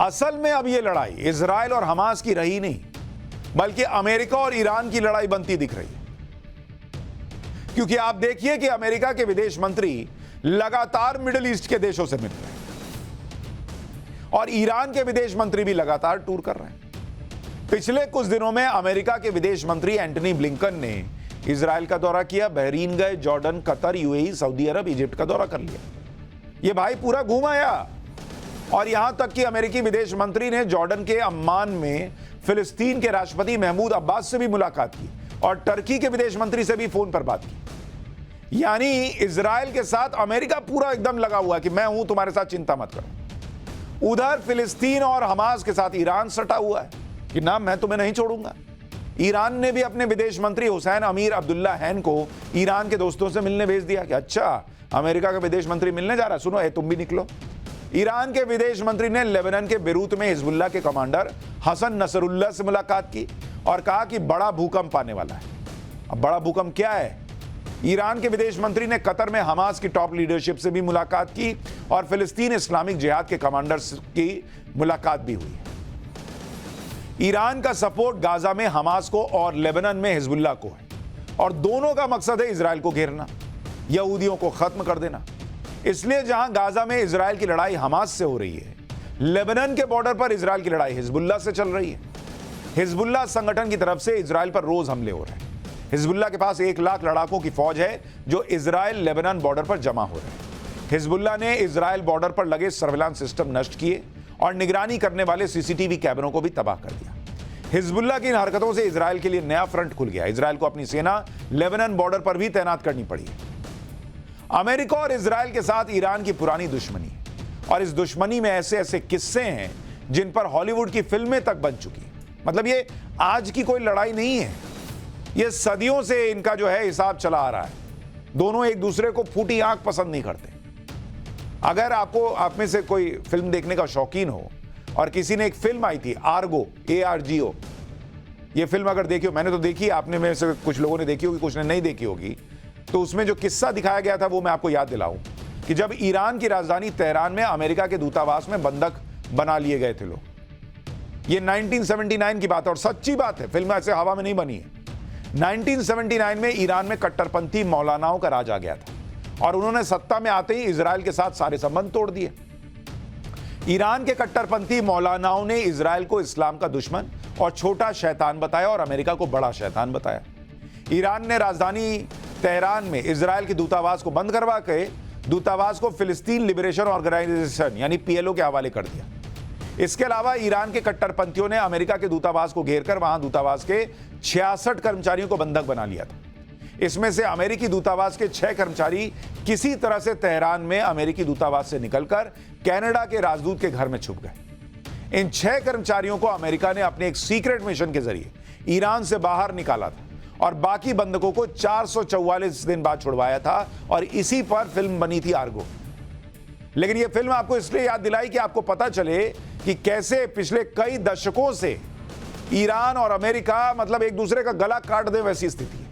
असल में अब ये लड़ाई इजराइल और हमास की रही नहीं, बल्कि अमेरिका और ईरान की लड़ाई बनती दिख रही है। क्योंकि आप देखिए कि अमेरिका के विदेश मंत्री लगातार मिडिल ईस्ट के देशों से मिल रहे हैं और ईरान के विदेश मंत्री भी लगातार टूर कर रहे हैं। पिछले कुछ दिनों में अमेरिका के विदेश मंत्री एंटनी ब्लिंकन ने इजराइल का दौरा किया, बहरीन गए, जॉर्डन, कतर, यूएई, सऊदी अरब, इजिप्ट का दौरा कर लिया। ये भाई पूरा घूम आया। और यहां तक कि अमेरिकी विदेश मंत्री ने जॉर्डन के अम्मान में फिलिस्तीन के राष्ट्रपति महमूद अब्बास से भी मुलाकात की और टर्की के विदेश मंत्री से भी फोन पर बात की। यानी इजराइल के साथ अमेरिका पूरा एकदम लगा हुआ कि मैं हूं, तुम्हारे साथ चिंता मत करो। उधर फिलिस्तीन और हमास के साथ ईरान सटा हुआ है कि ना मैं तुम्हें नहीं छोड़ूंगा। ईरान ने भी अपने विदेश मंत्री हुसैन अमीर अब्दुल्ला हैन को ईरान के दोस्तों से मिलने भेज दिया कि अच्छा अमेरिका का विदेश मंत्री मिलने जा रहा है, सुनो तुम भी निकलो। ईरान के विदेश मंत्री ने लेबनान के बेरूत में हिजबुल्लाह के कमांडर हसन नसरुल्लाह से मुलाकात की और कहा कि बड़ा भूकंप आने वाला है। अब बड़ा भूकंप क्या है? ईरान के विदेश मंत्री ने कतर में हमास की टॉप लीडरशिप से भी मुलाकात की और फिलिस्तीन इस्लामिक जिहाद के कमांडर्स की मुलाकात भी हुई। ईरान का सपोर्ट गाजा में हमास को और लेबनान में हिजबुल्लाह को है और दोनों का मकसद है इजराइल को घेरना, यहूदियों को खत्म कर देना। इसलिए जहां गाजा में इजराइल की लड़ाई हमास से हो रही है, लेबनान के बॉर्डर पर इजराइल की लड़ाई हिजबुल्लाह से चल रही है। हिजबुल्लाह संगठन की तरफ से इजराइल पर रोज हमले हो रहे हैं। हिजबुल्लाह के पास 1 लाख लड़ाकों की फौज है जो इजराइल लेबनान बॉर्डर पर जमा हो रहे हैं। हिजबुल्लाह ने इजराइल बॉर्डर पर लगे सर्विलांस सिस्टम नष्ट किए और निगरानी करने वाले सीसीटीवी कैमरों को भी तबाह कर दिया। हिजबुल्लाह की इन हरकतों से इजराइल के लिए नया फ्रंट खुल गया। इजराइल को अपनी सेना लेबनान बॉर्डर पर भी तैनात करनी पड़ी है। अमेरिका और इजराइल के साथ ईरान की पुरानी दुश्मनी है और इस दुश्मनी में ऐसे ऐसे किस्से हैं जिन पर हॉलीवुड की फिल्में तक बन चुकी। मतलब ये आज की कोई लड़ाई नहीं है, ये सदियों से इनका जो है हिसाब चला आ रहा है। दोनों एक दूसरे को फूटी आंख पसंद नहीं करते। अगर आपको आप में से कोई फिल्म देखने का शौकीन हो और किसी ने एक फिल्म आई थी आर्गो, ARGO, ये फिल्म अगर देखी हो, मैंने तो देखी, आपने में से कुछ लोगों ने देखी होगी, कुछ ने नहीं देखी होगी, तो उसमें जो किस्सा दिखाया गया था वो मैं आपको याद दिलाऊं कि जब ईरान की राजधानी तेहरान में अमेरिका के दूतावास में बंधक बना लिए गए थे लोग। ये 1979 की बात है और सच्ची बात है, फिल्म ऐसे हवा में नहीं बनी है। 1979 में ईरान में कट्टरपंथी मौलानाओं का राज आ गया था और उन्होंने सत्ता में आते ही इजराइल के साथ सारे संबंध तोड़ दिए। ईरान के कट्टरपंथी मौलानाओं ने इजराइल को इस्लाम का दुश्मन और छोटा शैतान बताया और अमेरिका को बड़ा शैतान बताया। ईरान ने राजधानी तेहरान में इजराइल के दूतावास को बंद करवा के दूतावास को फिलिस्तीन लिबरेशन ऑर्गेनाइजेशन यानी PLO के हवाले कर दिया। इसके अलावा ईरान के कट्टरपंथियों ने अमेरिका के दूतावास को घेरकर वहां दूतावास के 66 कर्मचारियों को बंधक बना लिया था। इसमें से अमेरिकी दूतावास के 6 कर्मचारी किसी तरह से तेहरान में अमेरिकी दूतावास से निकलकर कनाडा के राजदूत के घर में छुप गए। इन 6 कर्मचारियों को अमेरिका ने अपने एक सीक्रेट मिशन के जरिए ईरान से बाहर निकाला था और बाकी बंधकों को 444 दिन बाद छुड़वाया था और इसी पर फिल्म बनी थी आर्गो। लेकिन यह फिल्म आपको इसलिए याद दिलाई कि आपको पता चले कि कैसे पिछले कई दशकों से ईरान और अमेरिका मतलब एक दूसरे का गला काट दे वैसी स्थिति।